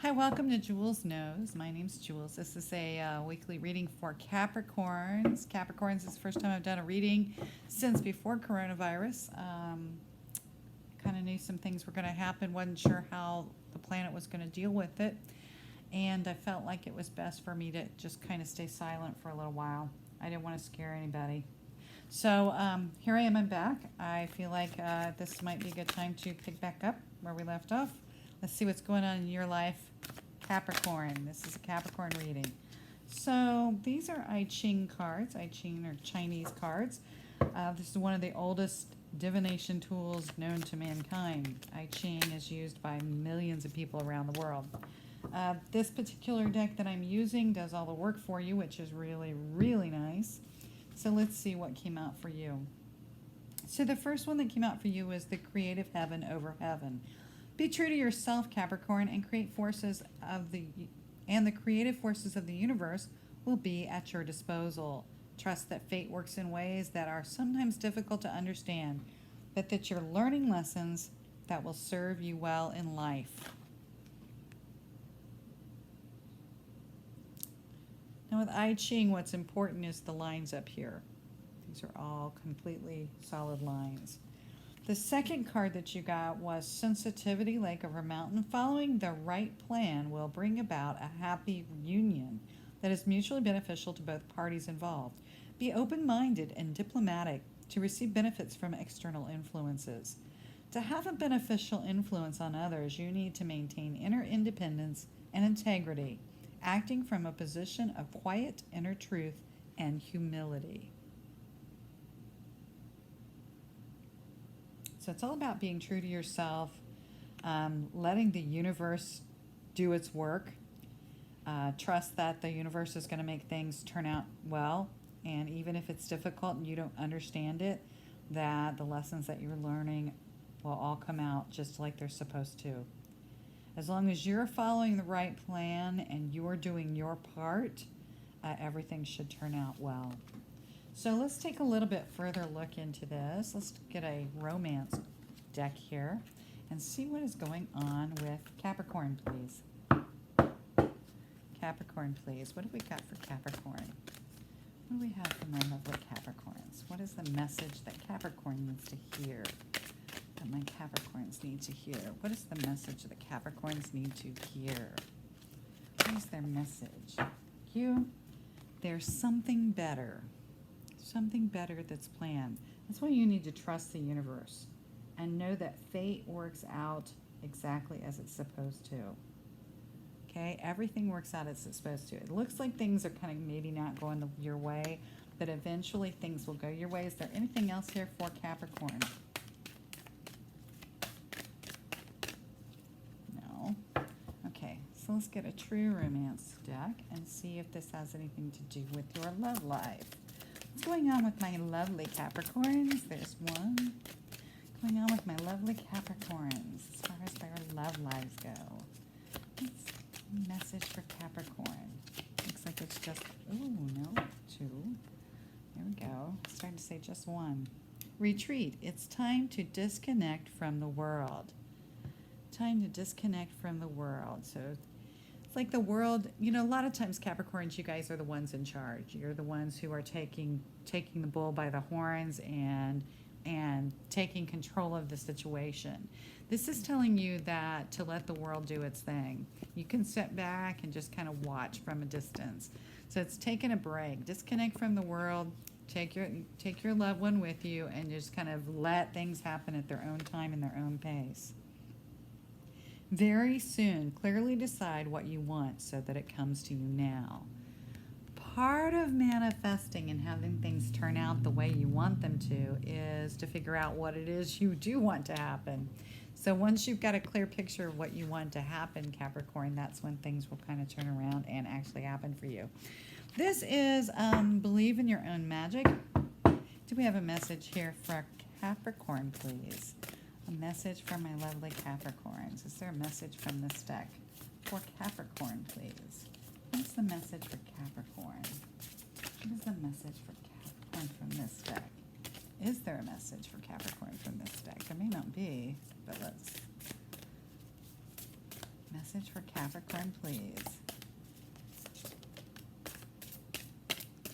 Hi, welcome to Jules Knows. My name's Jules. This is a weekly reading for Capricorns. Capricorns is the first time I've done a reading since before coronavirus. Kind of knew some things were going to happen, wasn't sure how the planet was going to deal with it, and I felt like it was best for me to just kind of stay silent for a little while. I didn't want to scare anybody. So here I am, I'm back. I feel like this might be a good time to pick back up where we left off. Let's see what's going on in your life, Capricorn. This is a Capricorn reading. So these are I Ching cards. I Ching are Chinese cards. This is one of the oldest divination tools known to mankind. I Ching is used by millions of people around the world. This particular deck that I'm using does all the work for you, which is really, really nice. So let's see what came out for you. So the first one that came out for you is the creative heaven over heaven. Be true to yourself, Capricorn, and create forces of the creative forces of the universe will be at your disposal. Trust that fate works in ways that are sometimes difficult to understand, but that you're learning lessons that will serve you well in life. Now with I Ching, what's important is the lines up here. These are all completely solid lines. The second card that you got was Sensitivity, Lake Over Mountain. Following the right plan will bring about a happy union that is mutually beneficial to both parties involved. Be open-minded and diplomatic to receive benefits from external influences. To have a beneficial influence on others, you need to maintain inner independence and integrity, acting from a position of quiet inner truth and humility. So it's all about being true to yourself, letting the universe do its work. Trust that the universe is going to make things turn out well. And even if it's difficult and you don't understand it, that the lessons that you're learning will all come out just like they're supposed to. As long as you're following the right plan and you're doing your part, everything should turn out well. So let's take a little bit further look into this. Let's get a romance deck here and see what is going on with Capricorn, please. Capricorn, please. What do we got for Capricorn? What do we have for my lovely Capricorns? What is the message that Capricorn needs to hear? That my Capricorns need to hear? What is the message that Capricorns need to hear? What is their message? There's something better. Something better that's planned. That's why you need to trust the universe and know that fate works out exactly as it's supposed to. Okay, everything works out as it's supposed to. It looks like things are kind of maybe not going your way, but eventually things will go your way. Is there anything else here for Capricorn? No. Okay, so let's get a true romance deck and see if this has anything to do with your love life. What's going on with my lovely Capricorns? There's one. What's going on with my lovely Capricorns as far as their love lives go? What's the message for Capricorn? Looks like it's just, no, two. There we go. It's starting to say just one. Retreat. It's time to disconnect from the world. Time to disconnect from the world. So it's like the world, a lot of times Capricorns, you guys are the ones in charge. You're the ones who are taking the bull by the horns and taking control of the situation. This is telling you that to let the world do its thing. You can sit back and just kind of watch from a distance. So it's taking a break. Disconnect from the world. Take your loved one with you and just kind of let things happen at their own time and their own pace. Very soon, clearly decide what you want so that it comes to you now. Part of manifesting and having things turn out the way you want them to is to figure out what it is you do want to happen. So once you've got a clear picture of what you want to happen, Capricorn, that's when things will kind of turn around and actually happen for you. This is Believe in Your Own Magic. Do we have a message here for Capricorn, please? A message for my lovely Capricorns. Is there a message from this deck for Capricorn, please? What's the message for Capricorn? What is the message for Capricorn from this deck? Is there a message for Capricorn from this deck? There may not be, but let's Message for Capricorn, please.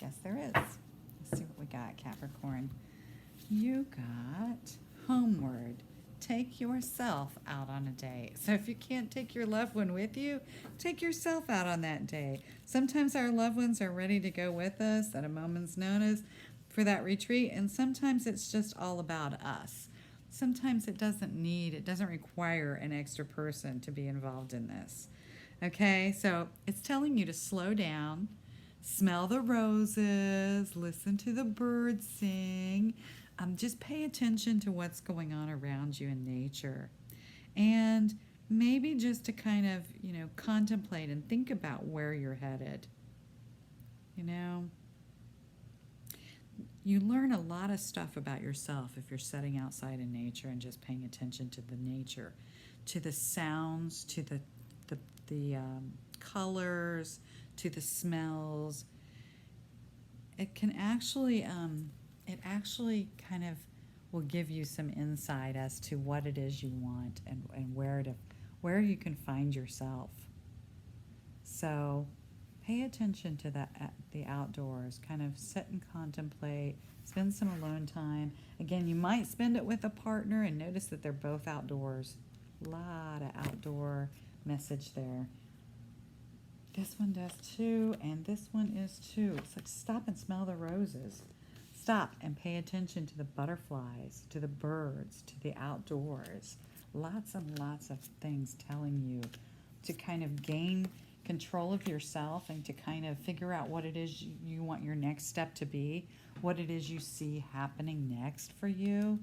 Yes, there is. Let's see what we got, Capricorn. You got homeward. Take yourself out on a date. So if you can't take your loved one with you, take yourself out on that date. Sometimes our loved ones are ready to go with us at a moment's notice for that retreat, and sometimes it's just all about us. Sometimes it doesn't require an extra person to be involved in this. Okay, so it's telling you to slow down, smell the roses, listen to the birds sing. Just pay attention to what's going on around you in nature. And maybe just to kind of, contemplate and think about where you're headed. You learn a lot of stuff about yourself if you're setting outside in nature and just paying attention to the nature, to the sounds, to the colors, to the smells. It can actually, kind of will give you some insight as to what it is you want and where you can find yourself. So pay attention to the outdoors. Kind of sit and contemplate. Spend some alone time. Again, you might spend it with a partner and notice that they're both outdoors. A lot of outdoor message there. This one does too, and this one is too. It's like stop and smell the roses. Stop and pay attention to the butterflies, to the birds, to the outdoors. Lots and lots of things telling you to kind of gain control of yourself and to kind of figure out what it is you want your next step to be, what it is you see happening next for you.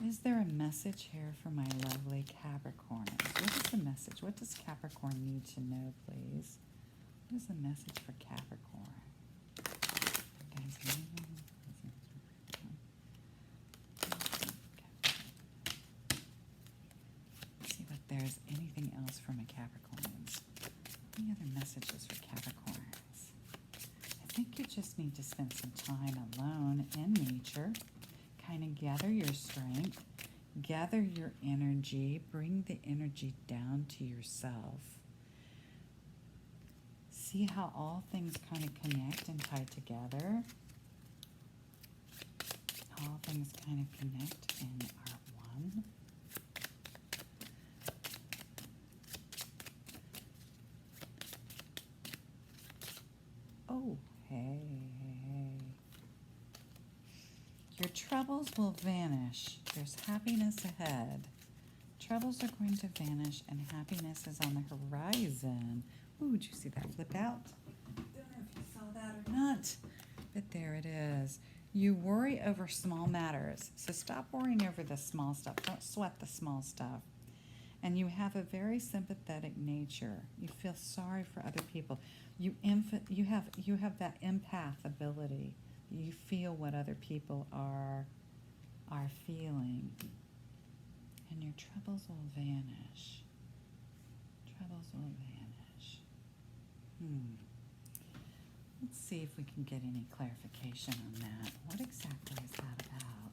Is there a message here for my lovely Capricorns? What is the message? What does Capricorn need to know, please? What is the message for Capricorn? Guys, let's see if there's anything else for my Capricorns. Any other messages for Capricorns? I think you just need to spend some time alone in nature. Kind of gather your strength, gather your energy, bring the energy down to yourself. See how all things kind of connect and tie together. All things kind of connect and are one. Oh, hey. Your troubles will vanish. There's happiness ahead. Troubles are going to vanish and happiness is on the horizon. Ooh, did you see that flip out? Don't know if you saw that or not, but there it is. You worry over small matters, so stop worrying over the small stuff. Don't sweat the small stuff. And you have a very sympathetic nature. You feel sorry for other people. You have that empath ability. You feel what other people are feeling. And your troubles will vanish. Troubles will vanish. Let's see if we can get any clarification on that. What exactly is that about?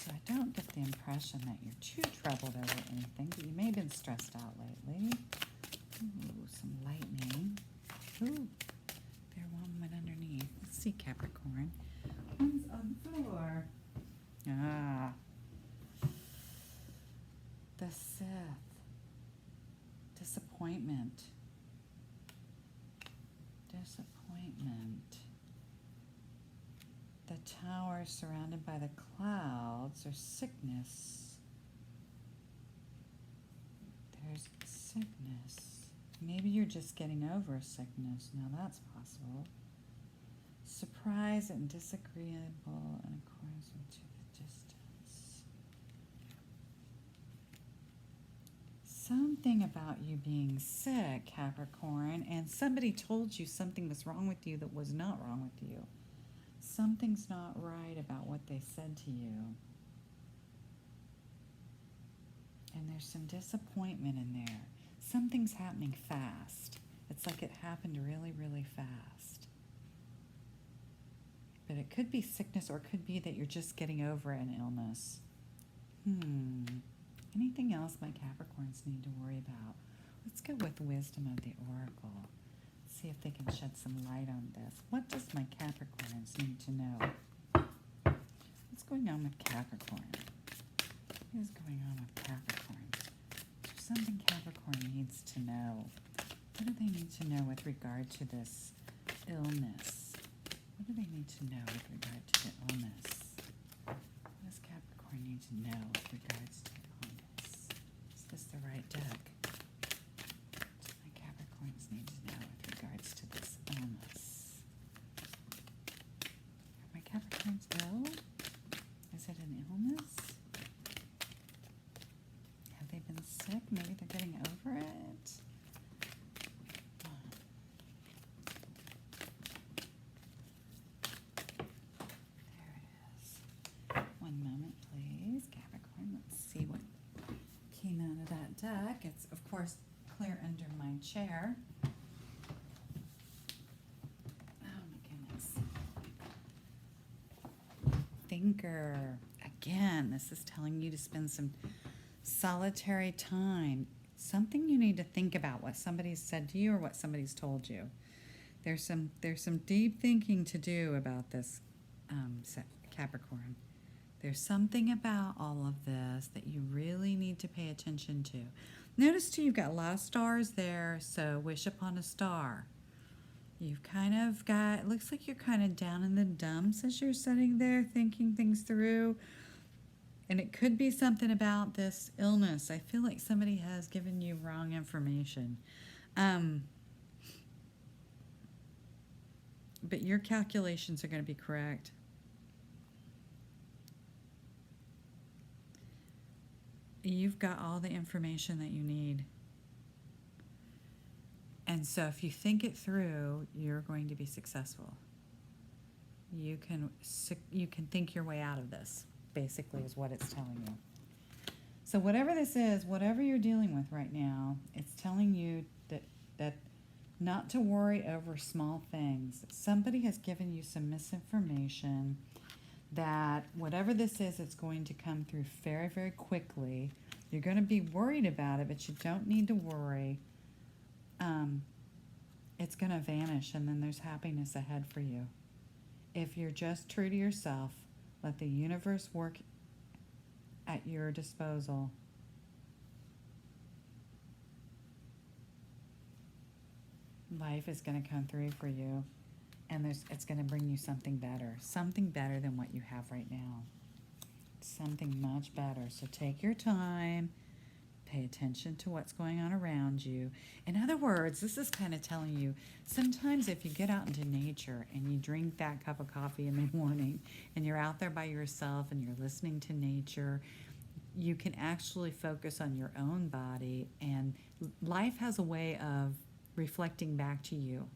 So I don't get the impression that you're too troubled over anything, but you may have been stressed out lately. Ooh, some lightning. Ooh, there one went underneath. Let's see, Capricorn. One's on the floor. Ah. The Sith. Disappointment. Disappointment. The tower surrounded by the clouds or sickness. There's sickness. Maybe you're just getting over a sickness. Now that's possible. Surprise and disagreeable in accordance to the distance. Something about you being sick, Capricorn, and somebody told you something was wrong with you that was not wrong with you. Something's not right about what they said to you. And there's some disappointment in there. Something's happening fast. It's like it happened really, really fast. But it could be sickness or it could be that you're just getting over an illness. Anything else my Capricorns need to worry about? Let's go with wisdom of the oracle. See if they can shed some light on this. What does my Capricorns need to know? What's going on with Capricorn? What is going on with Capricorn? Is there something Capricorn needs to know? What do they need to know with regard to this illness? What do they need to know with regard to the illness? What does Capricorn need to know with regards to the illness? Is this the right deck? What do my Capricorns need to know with regards to this illness? Are my Capricorns ill? Is it an illness? Have they been sick? Maybe they're getting over it. There it is. One moment, please. Capricorn, let's see what came out of that deck. It's, of course, clear under my chair. Oh, my goodness. Thinker. Again, this is telling you to spend some solitary time. Something you need to think about, what somebody's said to you or what somebody's told you. There's some deep thinking to do about this, Capricorn. There's something about all of this that you really need to pay attention to. Notice too, you've got a lot of stars there, so wish upon a star. You've kind of got, it looks like you're kind of down in the dumps as you're sitting there thinking things through. And it could be something about this illness. I feel like somebody has given you wrong information. But your calculations are going to be correct. You've got all the information that you need. And so if you think it through, you're going to be successful. You can think your way out of this, basically, is what it's telling you. So whatever this is, whatever you're dealing with right now, it's telling you that not to worry over small things. Somebody has given you some misinformation that whatever this is, it's going to come through very, very quickly. You're going to be worried about it, but you don't need to worry. It's going to vanish, and then there's happiness ahead for you. If you're just true to yourself, let the universe work at your disposal. Life is going to come through for you, and it's going to bring you something better than what you have right now. Something much better. So take your time. Pay attention to what's going on around you. In other words, this is kind of telling you, sometimes if you get out into nature and you drink that cup of coffee in the morning and you're out there by yourself and you're listening to nature, you can actually focus on your own body, and life has a way of reflecting back to you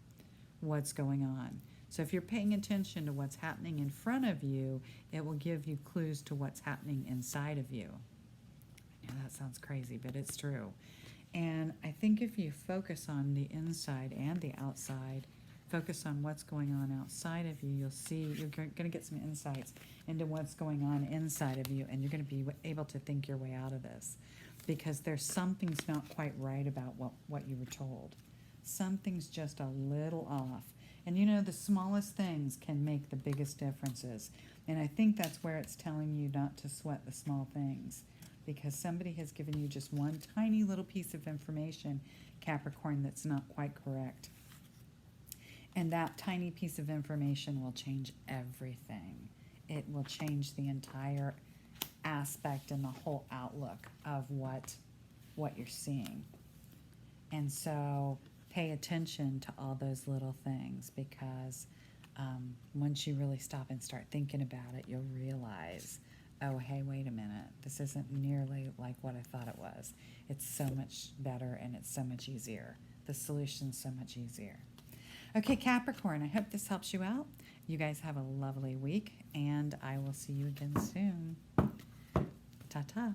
what's going on. So if you're paying attention to what's happening in front of you, it will give you clues to what's happening inside of you. Yeah, that sounds crazy, but it's true. And I think if you focus on the inside and the outside, focus on what's going on outside of you, you'll see, you're going to get some insights into what's going on inside of you, and you're going to be able to think your way out of this, because there's something's not quite right about what you were told. Something's just a little off. And you know, the smallest things can make the biggest differences. And I think that's where it's telling you not to sweat the small things, because somebody has given you just one tiny little piece of information, Capricorn, that's not quite correct. And that tiny piece of information will change everything. It will change the entire aspect and the whole outlook of what you're seeing. And so pay attention to all those little things, because once you really stop and start thinking about it, you'll realize, oh, hey, wait a minute. This isn't nearly like what I thought it was. It's so much better, and it's so much easier. The solution's so much easier. Okay, Capricorn, I hope this helps you out. You guys have a lovely week, and I will see you again soon. Ta-ta.